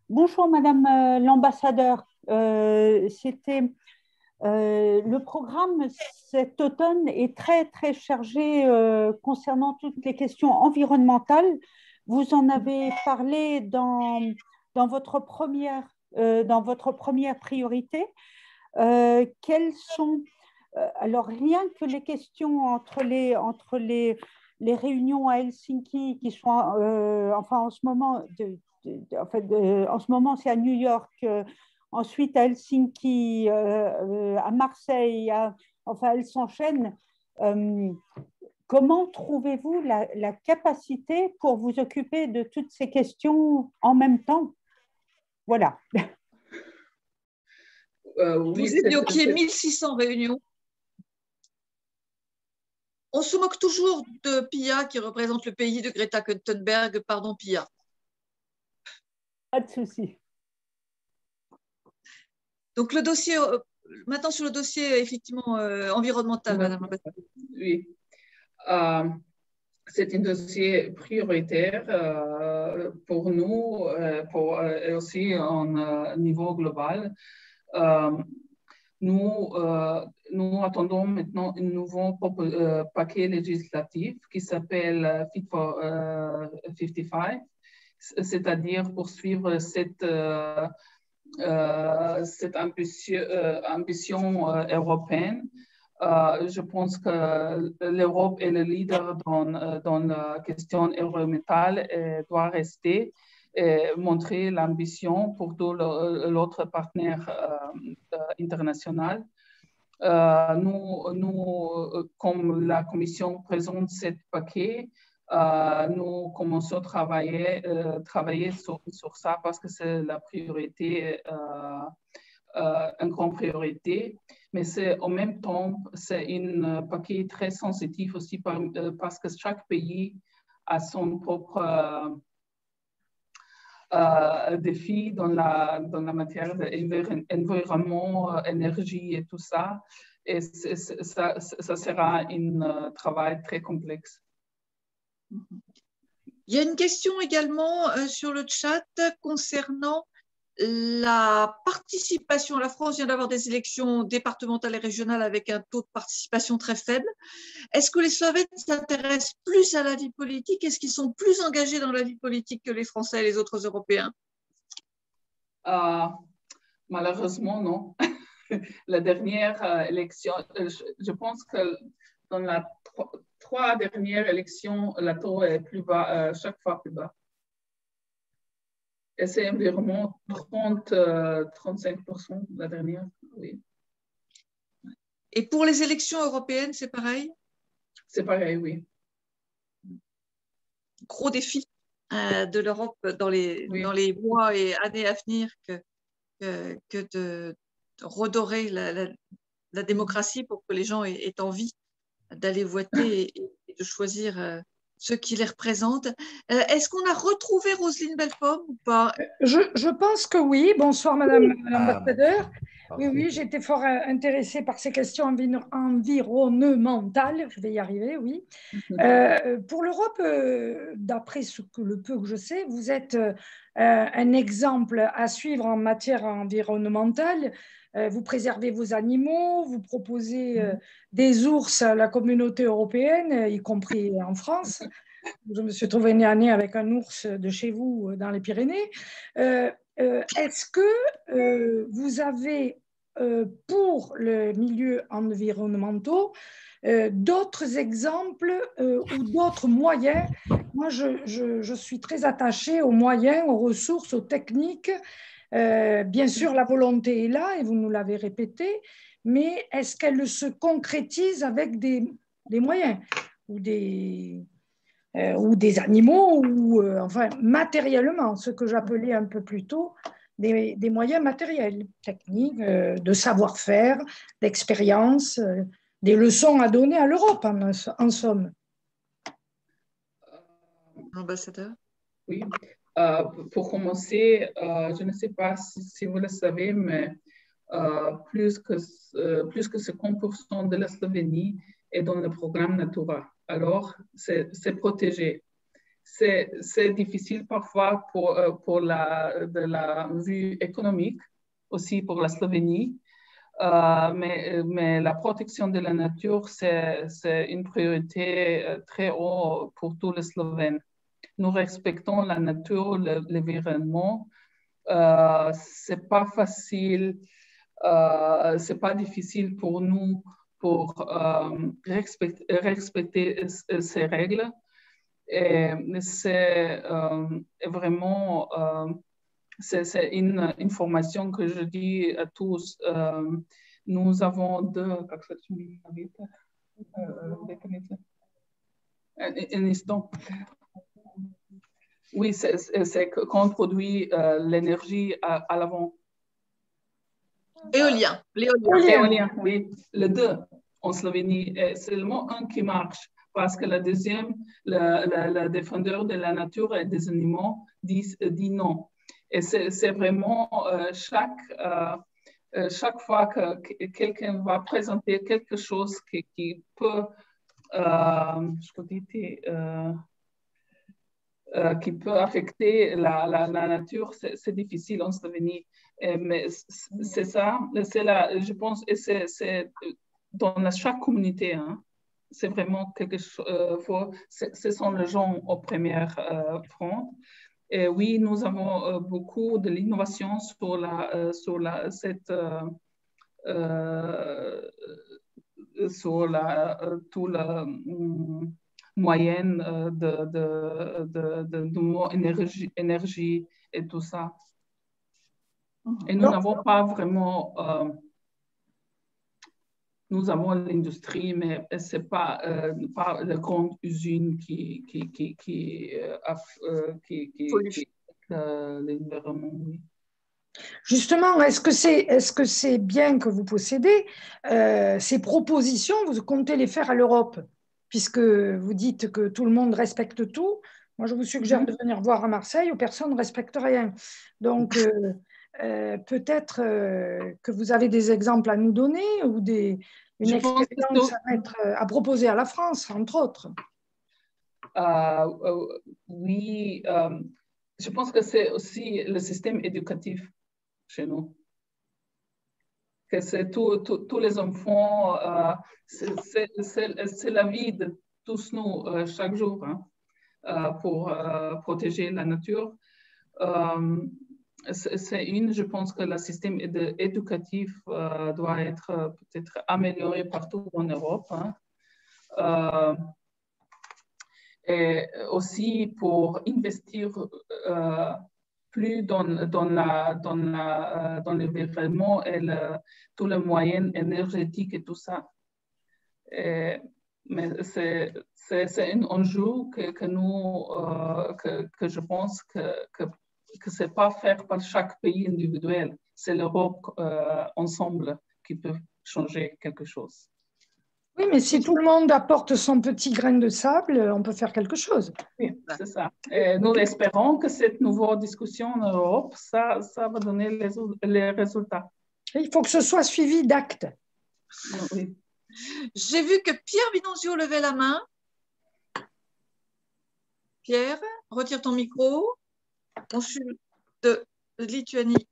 Bonjour, Madame l'ambassadeur. C'était le programme cet automne est très, très chargé concernant toutes les questions environnementales. Vous en avez parlé dans votre première priorité. Quelles sont, alors rien que les questions entre les réunions à Helsinki qui sont, enfin en ce moment, en ce moment c'est à New York, ensuite à Helsinki, à Marseille, enfin elles s'enchaînent. Comment trouvez-vous la capacité pour vous occuper de toutes ces questions en même temps? Voilà. Vous évoquiez 1600 réunions. On se moque toujours de Pia qui représente le pays de Greta Thunberg. Pardon, Pia. Pas de souci. Donc, le dossier, maintenant sur le dossier effectivement environnemental, Madame l'ambassadeur. Oui. C'est un dossier prioritaire pour nous et aussi en niveau global. Nous attendons maintenant un nouveau paquet législatif qui s'appelle Fit for 55, c'est-à-dire poursuivre cette ambition européenne. Je pense que l'Europe est le leader dans la question environnementale et doit rester et montrer l'ambition pour tous les autres partenaires internationaux. Nous, comme la Commission présente ce paquet, nous commençons à travailler sur ça parce que c'est la priorité, une grande priorité. Mais en même temps, c'est un paquet très sensitif aussi parce que chaque pays a son propre défi dans la matière d'environnement, énergie et tout ça. Et ça sera un travail très complexe. Il y a une question également sur le chat concernant la participation. La France vient d'avoir des élections départementales et régionales avec un taux de participation très faible. Est-ce que les Slovènes s'intéressent plus à la vie politique? Est-ce qu'ils sont plus engagés dans la vie politique que les Français et les autres Européens? Malheureusement, non. La dernière élection, je pense que dans les 3 dernières élections, le taux est plus bas, chaque fois plus bas. Et c'est environ 30-35% la dernière, oui. Et pour les élections européennes, c'est pareil? C'est pareil, oui. Gros défi de l'Europe dans les mois et années à venir que de redorer la démocratie pour que les gens aient envie d'aller voter et de choisir ceux qui les représentent. Est-ce qu'on a retrouvé Roselyne Delpomme ou pas? Je pense que oui. Bonsoir, Madame l'ambassadeur. Parfait. oui, j'étais fort intéressée par ces questions environnementales. Je vais y arriver, oui. Pour l'Europe, d'après le peu que je sais, vous êtes un exemple à suivre en matière environnementale. Vous préservez vos animaux, vous proposez des ours à la communauté européenne, y compris en France. Je me suis trouvée nez à nez avec un ours de chez vous dans les Pyrénées. Est-ce que vous avez, pour le milieu environnemental, d'autres exemples ou d'autres moyens? Moi, je suis très attachée aux moyens, aux ressources, aux techniques. Bien sûr, la volonté est là et vous nous l'avez répété, mais est-ce qu'elle se concrétise avec des moyens ou des animaux ou enfin matériellement, ce que j'appelais un peu plus tôt des moyens matériels, techniques, de savoir-faire, d'expérience, des leçons à donner à l'Europe en somme. Ambassadeur? Oui. Pour commencer, je ne sais pas si vous le savez, mais plus que 50% de la Slovénie est dans le programme Natura. Alors, c'est protégé. C'est difficile parfois de la vue économique, aussi pour la Slovénie, mais la protection de la nature, c'est une priorité très haute pour tous les Slovènes. Nous respectons la nature, l'environnement. C'est pas facile, c'est pas difficile pour nous pour respecter ces règles. Et c'est vraiment, c'est une information que je dis à tous. Nous avons un instant. Oui, c'est qu'on produit l'énergie à l'avant. L'éolien, oui. Les deux en Slovénie. Et seulement un qui marche. Parce que la deuxième, le défenseur de la nature et des animaux, dit non. Et c'est vraiment chaque fois que quelqu'un va présenter quelque chose qui peut, qui peut affecter la nature, c'est difficile en Slovénie. Mais c'est ça, je pense, et c'est dans chaque communauté, hein. C'est vraiment quelque chose, ce sont les gens au premier front. Et oui, nous avons beaucoup de l'innovation sur tout le moyen de énergie et tout ça. Et nous n'avons pas vraiment... nous avons l'industrie, mais ce n'est pas la grande usine qui l'environnement. Oui. Justement, est-ce que c'est bien que vous possédez ces propositions, vous comptez les faire à l'Europe, puisque vous dites que tout le monde respecte tout. Moi, je vous suggère de venir voir à Marseille où personne ne respecte rien. Donc, peut-être que vous avez des exemples à nous donner ou une expérience à proposer à la France, entre autres. Oui, je pense que c'est aussi le système éducatif chez nous. Que c'est tous les enfants, c'est la vie de tous nous chaque jour, hein, pour protéger la nature. Je pense que le système éducatif doit être peut-être amélioré partout en Europe. Hein. Et aussi pour investir plus dans l'environnement et tous les moyens énergétiques et tout ça. Mais c'est un enjeu que je pense que ce n'est pas fait par chaque pays individuel. C'est l'Europe ensemble qui peut changer quelque chose. Oui, mais si tout le monde apporte son petit grain de sable, on peut faire quelque chose. Oui, c'est ça. Et nous espérons que cette nouvelle discussion en Europe, ça va donner les résultats. Il faut que ce soit suivi d'actes. Oui. J'ai vu que Pierre Binonzio levait la main. Pierre, retire ton micro. Consul de Lituanie.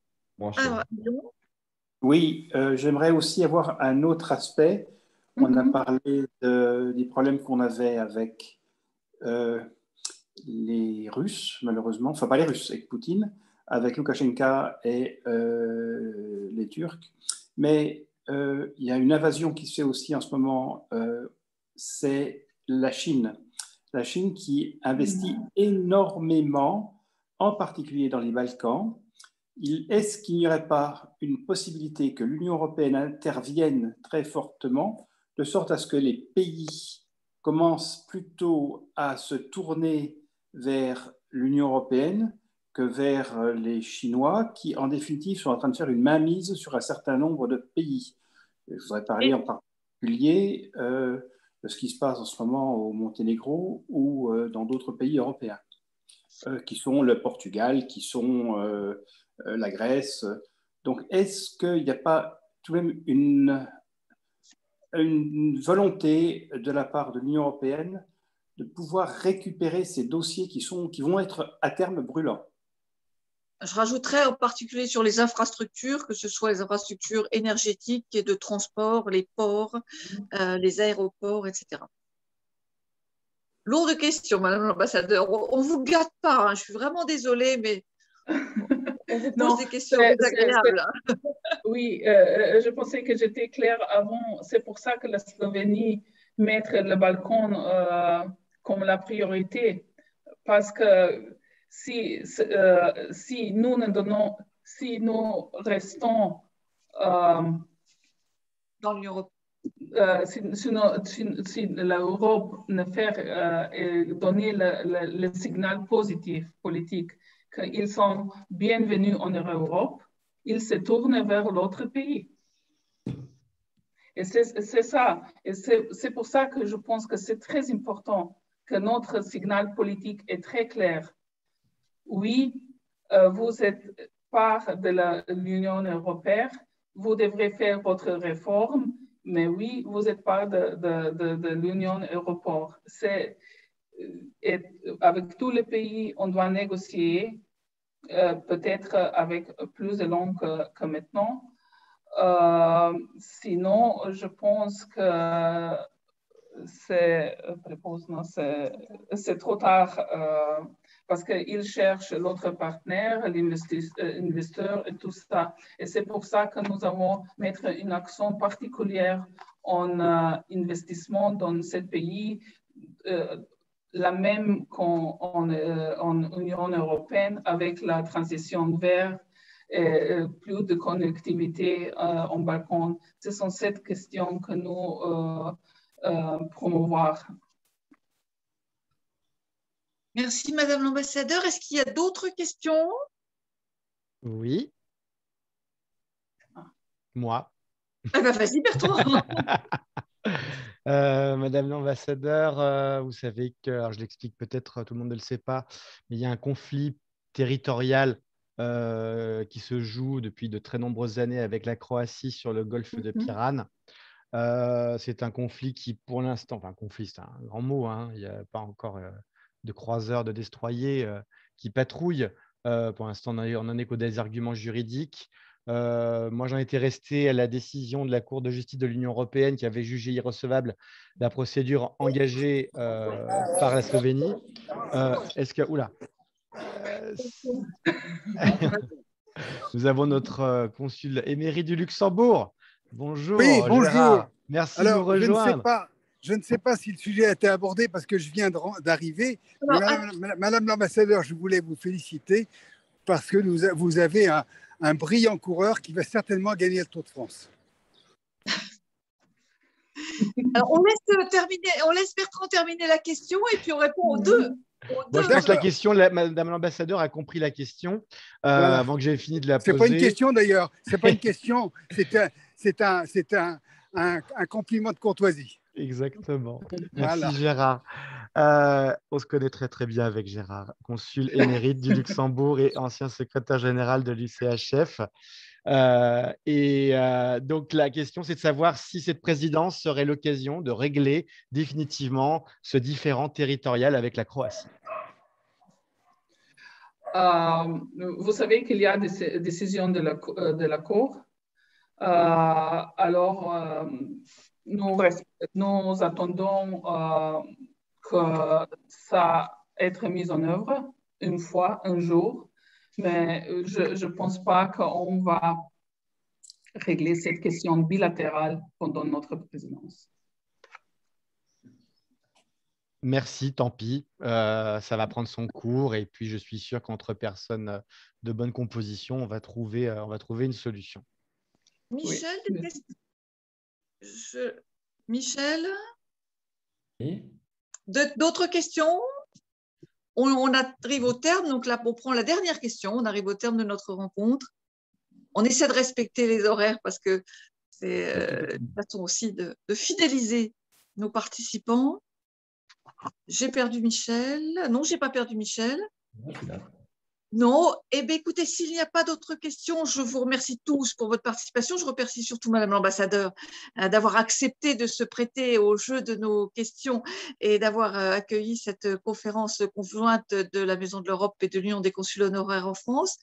Oui, j'aimerais aussi avoir un autre aspect. On a parlé des problèmes qu'on avait avec les Russes, malheureusement. Enfin, pas les Russes, avec Poutine, avec Loukachenko et les Turcs. Mais il y a une invasion qui se fait aussi en ce moment, c'est la Chine. La Chine qui investit énormément, en particulier dans les Balkans. Est-ce qu'il n'y aurait pas une possibilité que l'Union européenne intervienne très fortement, de sorte à ce que les pays commencent plutôt à se tourner vers l'Union européenne que vers les Chinois, qui en définitive sont en train de faire une mainmise sur un certain nombre de pays. Je voudrais parler en particulier de ce qui se passe en ce moment au Monténégro ou dans d'autres pays européens, qui sont le Portugal, qui sont la Grèce. Donc, est-ce qu'il n'y a pas tout de même une volonté de la part de l'Union européenne de pouvoir récupérer ces dossiers qui vont être à terme brûlants? Je rajouterais en particulier sur les infrastructures, que ce soit les infrastructures énergétiques et de transport, les ports, les aéroports, etc. Lourde question, Madame l'ambassadeur. On ne vous gâte pas, hein. Je suis vraiment désolée, mais on vous pose des questions désagréables. Oui, je pensais que j'étais claire avant. C'est pour ça que la Slovénie met le Balkan comme la priorité. Parce que si nous restons dans l'Union européenne, si l'Europe ne fait donner le signal positif politique qu'ils sont bienvenus en Europe, ils se tournent vers l'autre pays. Et c'est ça. Et c'est pour ça que je pense que c'est très important que notre signal politique est très clair. Oui, vous êtes part de l'Union européenne, vous devrez faire votre réforme, mais oui, vous êtes part de l'Union européenne. Avec tous les pays, on doit négocier, peut-être avec plus de langue que maintenant. Sinon, je pense que c'est trop tard parce qu'ils cherchent l'autre partenaire, l'investisseur et tout ça. Et c'est pour ça que nous avons mettre une action particulière en investissement dans ce pays, la même qu'en Union européenne avec la transition vers plus de connectivité en Balkan. Ce sont ces questions que nous promouvoir. Merci, Madame l'ambassadeur. Est-ce qu'il y a d'autres questions? Oui. Moi. Ah ben, vas-y, Bertrand. Madame l'ambassadeur, vous savez que, alors je l'explique peut-être, tout le monde ne le sait pas, mais il y a un conflit territorial qui se joue depuis de très nombreuses années avec la Croatie sur le golfe de Pirane. C'est un conflit qui, pour l'instant, enfin, conflit, c'est un grand mot, hein, il n'y a pas encore de croiseurs, de destroyers qui patrouillent. Pour l'instant, on n'en est qu'aux des arguments juridiques. Moi, j'en étais resté à la décision de la Cour de justice de l'Union européenne qui avait jugé irrecevable la procédure engagée par la Slovénie. Est-ce que… Oula Nous avons notre consul émérite du Luxembourg. Bonjour. Oui, bonjour. Gérard. Merci de nous rejoindre. Je ne sais pas si le sujet a été abordé parce que je viens d'arriver. Madame l'ambassadeur, je voulais vous féliciter parce que vous avez un brillant coureur qui va certainement gagner le Tour de France. Alors, on laisse Bertrand terminer la question et puis on répond aux deux. Moi, je pense que la question, Madame l'ambassadeur a compris la question voilà. Avant que j'aie fini de la poser. C'est pas une question d'ailleurs, c'est pas une question, c'est un compliment de courtoisie. Exactement. Merci voilà. Gérard. On se connaît très très bien avec Gérard, consul émérite du Luxembourg et ancien secrétaire général de l'UCHF. Donc, la question, c'est de savoir si cette présidence serait l'occasion de régler définitivement ce différend territorial avec la Croatie. Vous savez qu'il y a des décisions de la Cour. Alors, nous attendons que ça être mis en œuvre une fois, un jour, mais je ne pense pas qu'on va régler cette question bilatérale pendant notre présidence. Merci, tant pis. Ça va prendre son cours et puis je suis sûr qu'entre personnes de bonne composition, on va trouver une solution. Michel, oui. Michel, Oui. D'autres questions? On arrive au terme, donc là, on prend la dernière question. On arrive au terme de notre rencontre. On essaie de respecter les horaires parce que c'est une façon aussi de fidéliser nos participants. J'ai perdu Michel. Non, je n'ai pas perdu Michel. Non. Eh bien, écoutez, s'il n'y a pas d'autres questions, je vous remercie tous pour votre participation. Je remercie surtout Madame l'ambassadeur d'avoir accepté de se prêter au jeu de nos questions et d'avoir accueilli cette conférence conjointe de la Maison de l'Europe et de l'Union des consuls honoraires en France.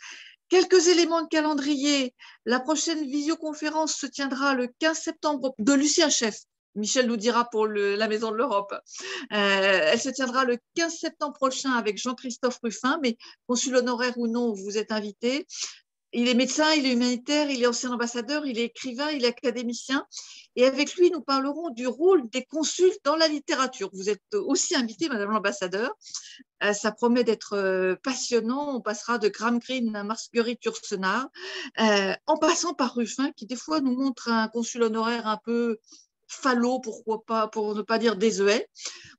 Quelques éléments de calendrier. La prochaine visioconférence se tiendra le 15 septembre de Lucien Chef. Michel nous dira pour la Maison de l'Europe. Elle se tiendra le 15 septembre prochain avec Jean-Christophe Ruffin, mais consul honoraire ou non, vous êtes invité. Il est médecin, il est humanitaire, il est ancien ambassadeur, il est écrivain, il est académicien. Et avec lui, nous parlerons du rôle des consuls dans la littérature. Vous êtes aussi invité, Madame l'ambassadeur. Ça promet d'être passionnant. On passera de Graham Greene à Marguerite Yourcenar, en passant par Ruffin, qui des fois nous montre un consul honoraire un peu falot, pourquoi pas, pour ne pas dire désuet.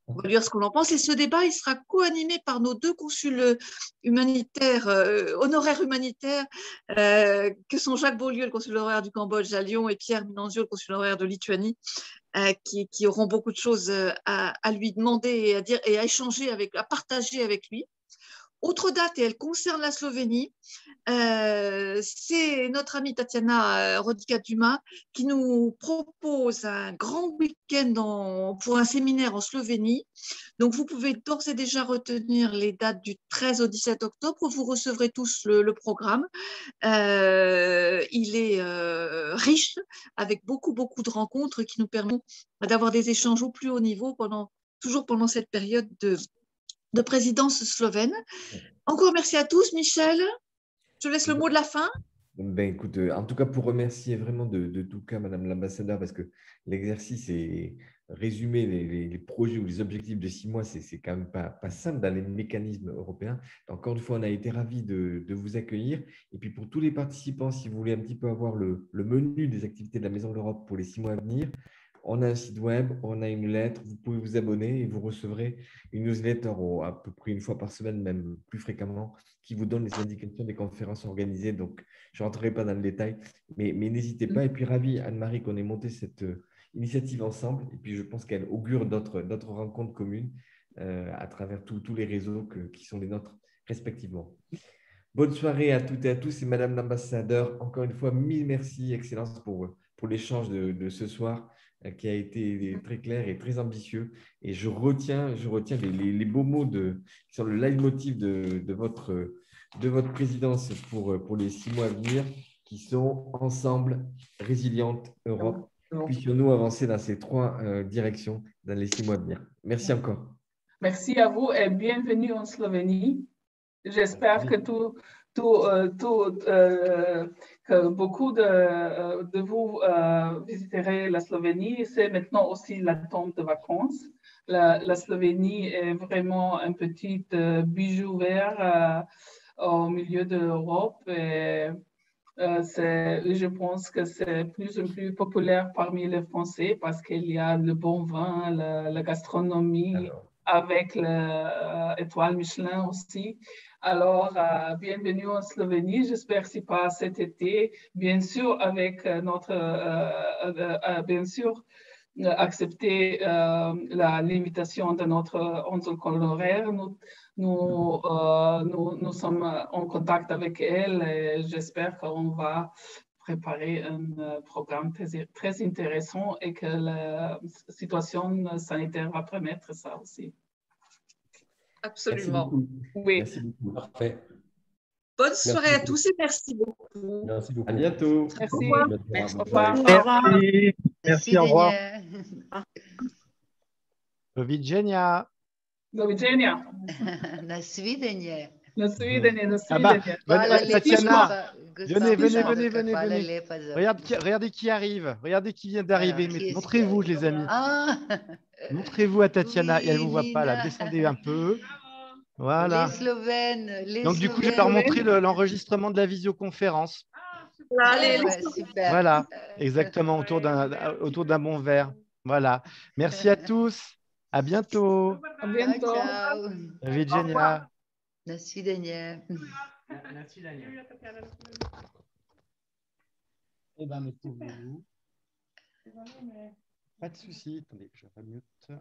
On va lui dire ce qu'on en pense. Et ce débat, il sera co-animé par nos deux consuls humanitaires, honoraires humanitaires, que sont Jacques Beaulieu, le consul honoraire du Cambodge à Lyon, et Pierre Minanzio, le consul honoraire de Lituanie, qui auront beaucoup de choses à lui demander et à dire et à échanger à partager avec lui. Autre date, et elle concerne la Slovénie, c'est notre amie Tatiana Rodica-Dumas qui nous propose un grand week-end pour un séminaire en Slovénie. Donc, vous pouvez d'ores et déjà retenir les dates du 13 au 17 octobre. Vous recevrez tous le programme. Il est riche, avec beaucoup de rencontres qui nous permettent d'avoir des échanges au plus haut niveau toujours pendant cette période de présidence slovène. Encore merci à tous. Michel, je laisse le mot de la fin. Ben, écoute, en tout cas, pour remercier vraiment de tout cas Madame l'ambassadeur, parce que l'exercice est résumer les projets ou les objectifs de 6 mois, c'est quand même pas simple dans les mécanismes européens. Encore une fois, on a été ravis de vous accueillir. Et puis pour tous les participants, si vous voulez un petit peu avoir le menu des activités de la Maison de l'Europe pour les 6 mois à venir, on a un site web, on a une lettre, vous pouvez vous abonner et vous recevrez une newsletter à peu près une fois par semaine, même plus fréquemment, qui vous donne les indications des conférences organisées. Donc, je ne rentrerai pas dans le détail, mais n'hésitez pas. Et puis, ravi, Anne-Marie, qu'on ait monté cette initiative ensemble. Et puis, je pense qu'elle augure d'autres rencontres communes à travers tous les réseaux qui sont les nôtres respectivement. Bonne soirée à toutes et à tous. Et Madame l'ambassadeur, encore une fois, mille merci, Excellence, pour l'échange de ce soir, qui a été très clair et très ambitieux. Et je retiens les beaux mots qui sont le leitmotiv de votre présidence pour les 6 mois à venir, qui sont ensemble, résiliente Europe. Puissions-nous avancer dans ces 3 directions dans les 6 mois à venir. Merci encore. Merci à vous et bienvenue en Slovénie. J'espère que que beaucoup de vous visiterez la Slovénie. C'est maintenant aussi la temps de vacances. La Slovénie est vraiment un petit bijou vert au milieu de l'Europe. Et je pense que c'est plus en plus populaire parmi les Français parce qu'il y a le bon vin, la gastronomie, avec l'étoile Michelin aussi. Alors, bienvenue en Slovénie. J'espère que ce n'est pas cet été. Bien sûr, avec accepter la limitation de notre protocole horaire. Nous sommes en contact avec elle et j'espère qu'on va préparer un programme très intéressant et que la situation sanitaire va permettre ça aussi. Absolument. Oui. Merci beaucoup. Parfait. Bonne soirée à tous et merci beaucoup. Merci beaucoup. À bientôt. Merci. Merci. Au revoir. Merci. Merci, au revoir. Do widzenia. Do widzenia. Na svidenje. Na svidenje, na Ah bah, svidenje. Hvala Tatiana, venez, lepa venez. za- Regardez qui arrive. Regardez qui vient d'arriver. Alors, qui est-ce Montrez-vous, qui les amis. Ah, Montrez-vous à Tatiana. Oui, Et elle ne vous voit pas là. Nina. Descendez un peu. Voilà. les Slovènes, les Donc, du coup, je vais Slovènes. leur montrer l'enregistrement de la visioconférence. Allez, Ouais, super. Voilà, exactement, autour d'un bon verre. Voilà. Merci à tous. À bientôt. À bientôt. Ciao. Virginia. Na svidenje. Eh bien, mettez-vous. Pas de souci. Attendez, je vais mute.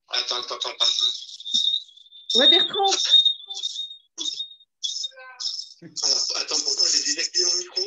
Attends, t'entends pas. Ouais, Bertrand. Alors, attends, pourquoi j'ai désactivé mon micro?